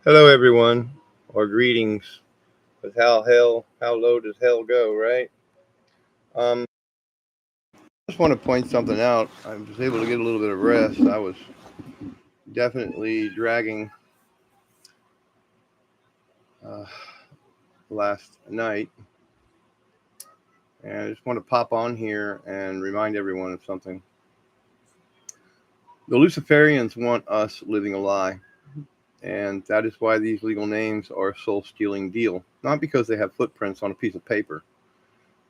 Hello, everyone, or greetings. With how low does hell go, right? I just want to point something out. I was able to get a little bit of rest. I was definitely dragging uh, last night, and I just want to pop on here and remind everyone of something. The Luciferians want us living a lie, and that is why these legal names are a soul-stealing deal. Not because they have footprints on a piece of paper,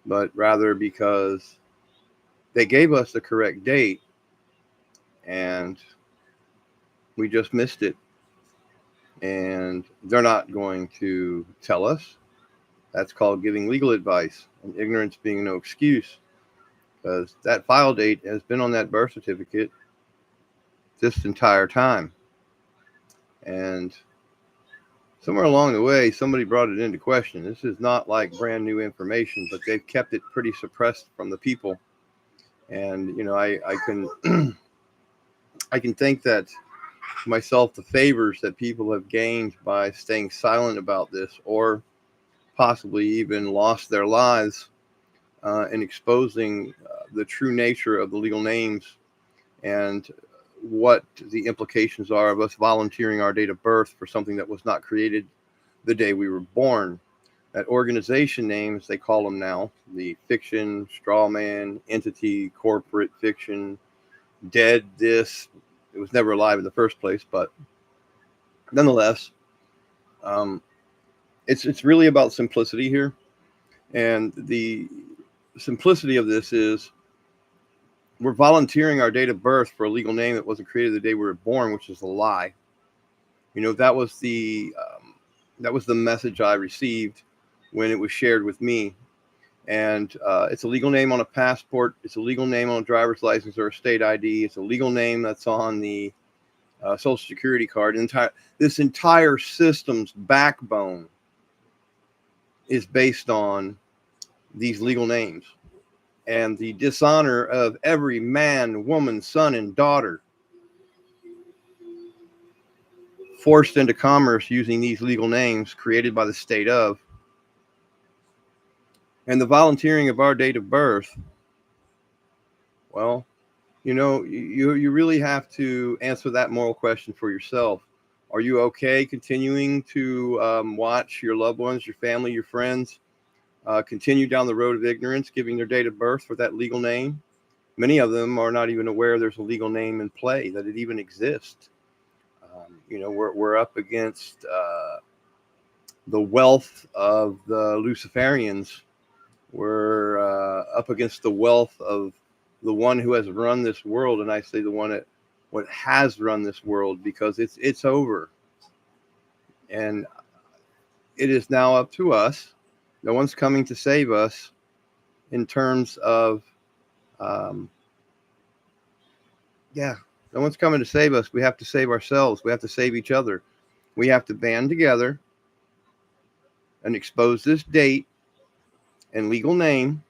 but rather because they gave us the correct date and we just missed it, and they're not going to tell us. That's called giving legal advice, and ignorance being no excuse, because that file date has been on that birth certificate this entire time. And somewhere along the way, somebody brought it into question. This is not like brand new information, but they've kept it pretty suppressed from the people. And I can I can think that myself the favors that people have gained by staying silent about this, or possibly even lost their lives in exposing the true nature of the legal names and what the implications are of us volunteering our date of birth for something that was not created the day we were born. That organization names, they call them now, the fiction, straw man, entity, corporate fiction, dead, this. It was never alive in the first place, but nonetheless, um, it's really about simplicity here. And the simplicity of this is we're volunteering our date of birth for a legal name that wasn't created the day we were born, which is a lie. That was the message I received when it was shared with me. And it's a legal name on a passport. It's a legal name on a driver's license or a state ID. It's a legal name that's on the Social Security card. This entire system's backbone is based on these legal names and the dishonor of every man, woman, son, and daughter forced into commerce using these legal names created by the state of, and the volunteering of our date of birth. Well, you really have to answer that moral question for yourself. Are you okay continuing to watch your loved ones, your family, your friends continue down the road of ignorance, giving their date of birth for that legal name? Many of them are not even aware there's a legal name in play, that it even exists. We're up against the wealth of the Luciferians. We're up against the wealth of the one who has run this world, and I say the one that what has run this world, because it's over, and it is now up to us. No one's coming to save us in terms of, um, yeah, no one's coming to save us. We have to save ourselves. We have to save each other. We have to band together and expose this date and legal name.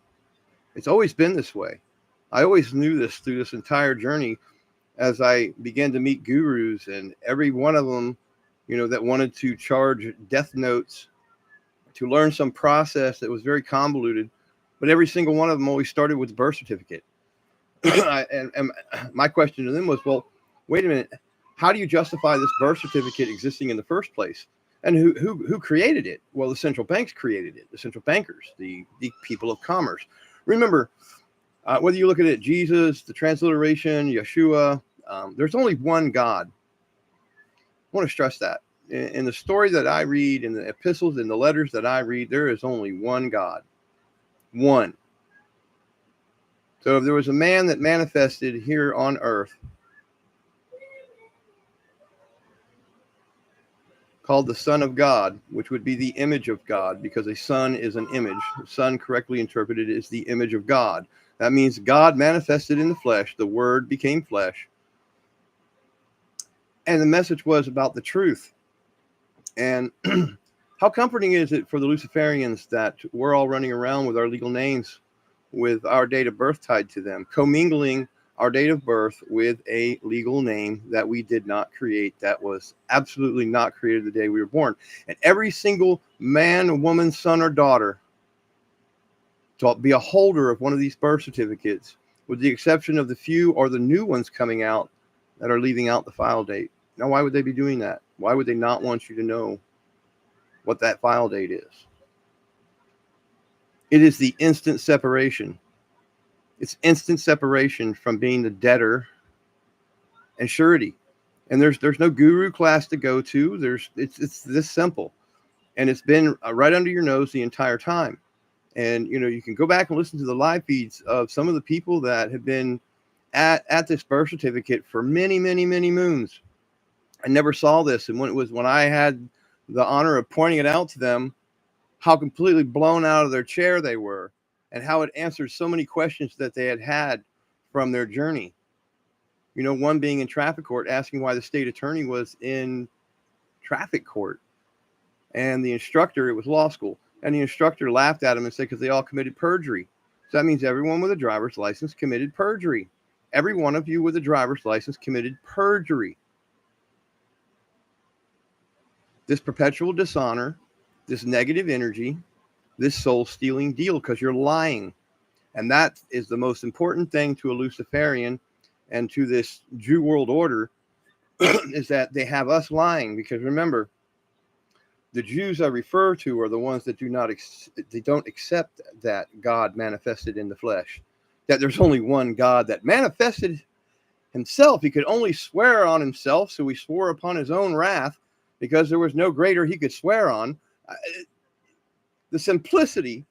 It's always been this way. I always knew this through this entire journey as I began to meet gurus, and every one of them, that wanted to charge death notes to learn some process that was very convoluted, but every single one of them always started with the birth certificate. and my question to them was, well, wait a minute, how do you justify this birth certificate existing in the first place? And who created it? Well, the central banks created it, the central bankers, the people of commerce. Remember, whether you look at it, Jesus, the transliteration, Yeshua, there's only one God. I want to stress that. In the story that I read, in the epistles, in the letters that I read, there is only one God. One. So if there was a man that manifested here on earth called the Son of God, which would be the image of God, because a son is an image. The son, correctly interpreted, is the image of God. That means God manifested in the flesh. The Word became flesh. And the message was about the truth. And how comforting is it for the Luciferians that we're all running around with our legal names, with our date of birth tied to them, commingling our date of birth with a legal name that we did not create, that was absolutely not created the day we were born. And every single man, woman, son, or daughter to be a holder of one of these birth certificates, with the exception of the few or the new ones coming out that are leaving out the file date. Now, why would they be doing that? Why would they not want you to know what that file date is? It is the instant separation. It's instant separation from being the debtor and surety. And there's no guru class to go to. It's this simple, and it's been right under your nose the entire time. And you can go back and listen to the live feeds of some of the people that have been at this birth certificate for many, many, many moons. I never saw this, and when I had the honor of pointing it out to them, how completely blown out of their chair they were, and how it answered so many questions that they had from their journey. One being in traffic court, asking why the state attorney was in traffic court. And the instructor, it was law school, and the instructor laughed at him and said, because they all committed perjury. So that means everyone with a driver's license committed perjury. Every one of you with a driver's license committed perjury. This perpetual dishonor, this negative energy, this soul-stealing deal, because you're lying. And that is the most important thing to a Luciferian and to this Jew world order, is that they have us lying. Because remember, the Jews I refer to are the ones that they don't accept that God manifested in the flesh, that there's only one God that manifested himself. He could only swear on himself, so he swore upon his own wrath, because there was no greater he could swear on. The simplicity,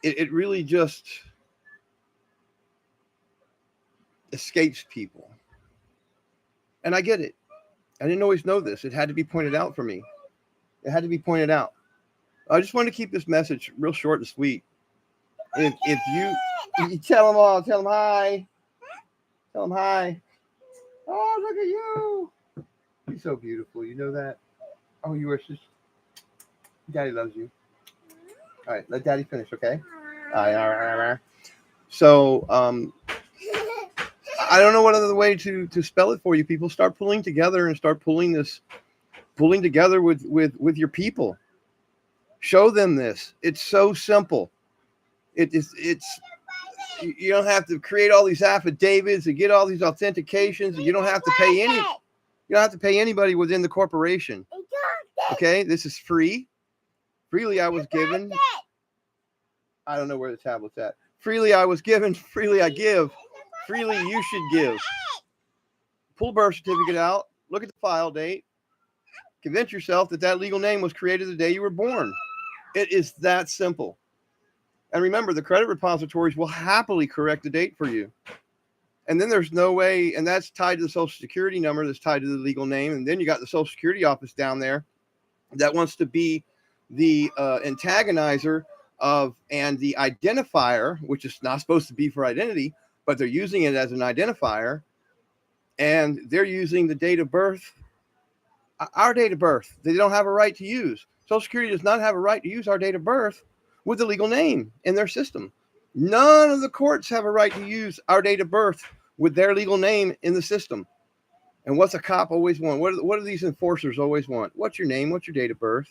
it really just escapes people. And I get it. I didn't always know this. It had to be pointed out for me. It had to be pointed out. I just wanted to keep this message real short and sweet. If you tell them all, tell them hi. Tell them hi. Oh, look at you. You're so beautiful. You know that? Oh, you are just... Daddy loves you. All right, let Daddy finish, okay? All right. So, I don't know what other way to spell it for you. People, start pulling together and start pulling together with your people. Show them this. It's so simple. It's you don't have to create all these affidavits and get all these authentications, and you don't have to pay anybody within the corporation. Okay, this is free. Freely I was given. I don't know where the tablet's at. Freely I was given, freely I give. Freely you should give. Pull birth certificate out. Look at the file date. Convince yourself that legal name was created the day you were born. It is that simple. And remember, the credit repositories will happily correct the date for you. And then there's no way, and that's tied to the Social Security number, that's tied to the legal name. And then you got the Social Security office down there that wants to be the antagonizer of, and the identifier, which is not supposed to be for identity, but they're using it as an identifier. And they're using the date of birth, our date of birth. They don't have a right to use. Social Security does not have a right to use our date of birth with the legal name in their system. None of the courts have a right to use our date of birth with their legal name in the system. And what's a cop always want? What do these enforcers always want? What's your name? What's your date of birth?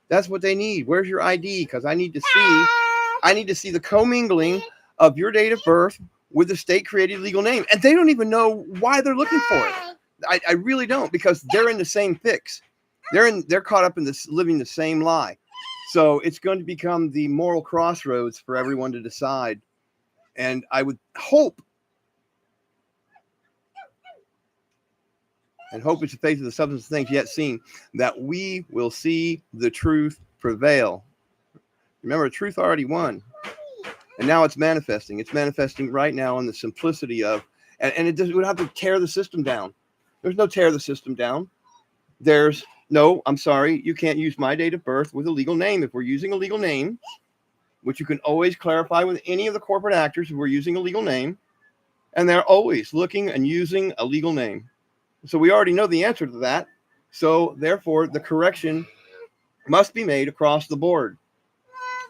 That's what they need. Where's your ID? Because I need to see the commingling of your date of birth with the state created legal name. And they don't even know why they're looking for it. I really don't, because they're in the same fix. They're caught up in this, living the same lie. So it's going to become the moral crossroads for everyone to decide. And I would hope, and hope is the faith of the substance of things yet seen, that we will see the truth prevail. Remember, truth already won. And now it's manifesting. It's manifesting right now in the simplicity of, and it doesn't, we don't have to tear the system down. There's no tear the system down. There's no, I'm sorry, you can't use my date of birth with a legal name. If we're using a legal name, which you can always clarify with any of the corporate actors if we're using a legal name, and they're always looking and using a legal name. So we already know the answer to that. So therefore, the correction must be made across the board,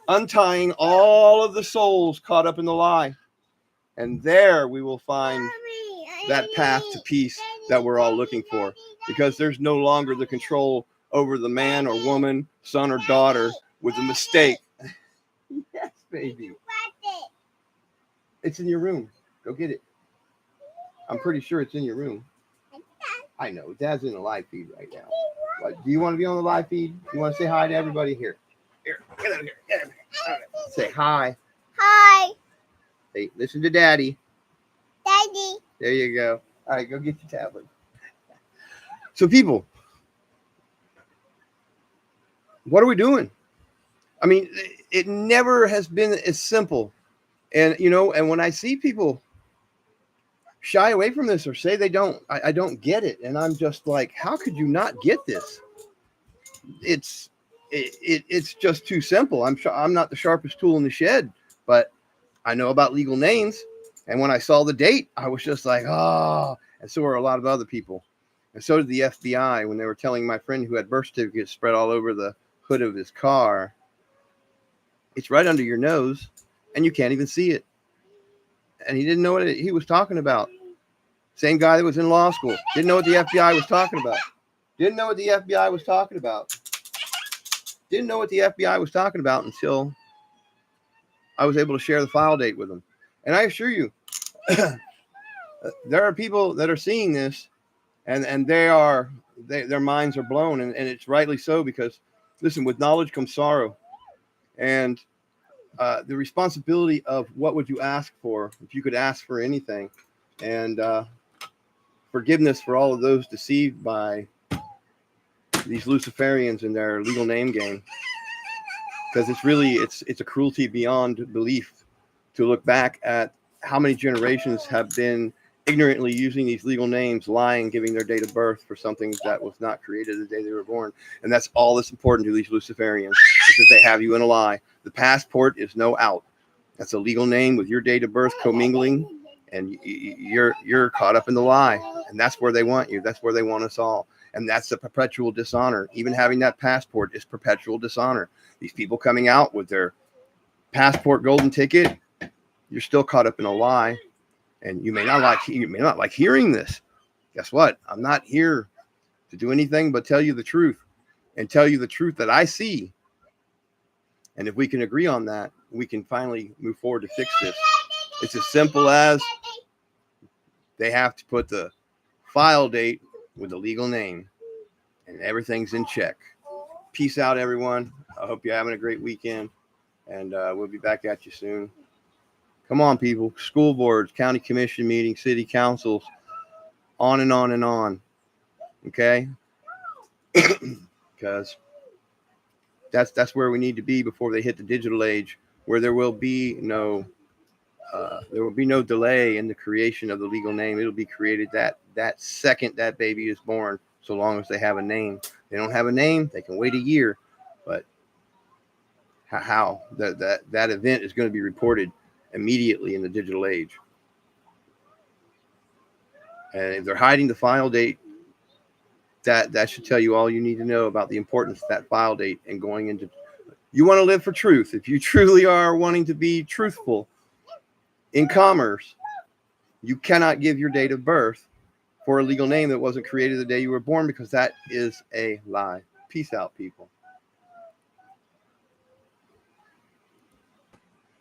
untying all of the souls caught up in the lie. And there we will find that path to peace that we're all looking for, because there's no longer the control over the man or woman, son or daughter with a mistake. Yes, baby. It's in your room. Go get it. I'm pretty sure it's in your room. I know. Dad's in the live feed right now. But do you want to be on the live feed? You want to say hi to everybody? Here. Here. Get out here. Get out here. Right. Say hi. Hi. Hey, listen to Daddy. Daddy. There you go. All right, go get your tablet. So, people, what are we doing? I mean, it never has been as simple. And, and when I see people shy away from this or say they don't, I don't get it. And I'm just like, how could you not get this? It's just too simple. I'm not the sharpest tool in the shed, but I know about legal names. And when I saw the date, I was just like, oh, and so were a lot of other people. And so did the FBI when they were telling my friend who had birth certificates spread all over the hood of his car. It's right under your nose and you can't even see it. And he didn't know what he was talking about. Same guy that was in law school. Didn't know what the FBI was talking about. Didn't know what the FBI was talking about. Didn't know what the FBI was talking about until I was able to share the file date with them. And I assure you, there are people that are seeing this and their minds are blown. And it's rightly so, because, listen, with knowledge comes sorrow. And the responsibility of what would you ask for if you could ask for anything. And forgiveness for all of those deceived by these Luciferians in their legal name game. Because it's a cruelty beyond belief to look back at how many generations have been ignorantly using these legal names, lying, giving their date of birth for something that was not created the day they were born. And that's all that's important to these Luciferians, is that they have you in a lie. The passport is no out. That's a legal name with your date of birth commingling, and you're caught up in the lie. And that's where they want you. That's where they want us all. And that's the perpetual dishonor. Even having that passport is perpetual dishonor. These people coming out with their passport golden ticket, you're still caught up in a lie. And you may not like hearing this. Guess what? I'm not here to do anything but tell you the truth, and tell you the truth that I see. And if we can agree on that, we can finally move forward to fix this. It's as simple as they have to put the file date with the legal name, and everything's in check. Peace out, everyone. I hope you're having a great weekend, and we'll be back at you soon. Come on, people. School boards, county commission meetings, city councils, on and on and on. Okay? Because that's where we need to be before they hit the digital age, where there will be no delay in the creation of the legal name. It'll be created that second that baby is born, so long as they have a name. If they don't have a name, they can wait a year. But how that event is going to be reported immediately in the digital age. And if they're hiding the file date, that should tell you all you need to know about the importance of that file date and going into. You want to live for truth. If you truly are wanting to be truthful in commerce, you cannot give your date of birth for a legal name that wasn't created the day you were born, because that is a lie. Peace out, people.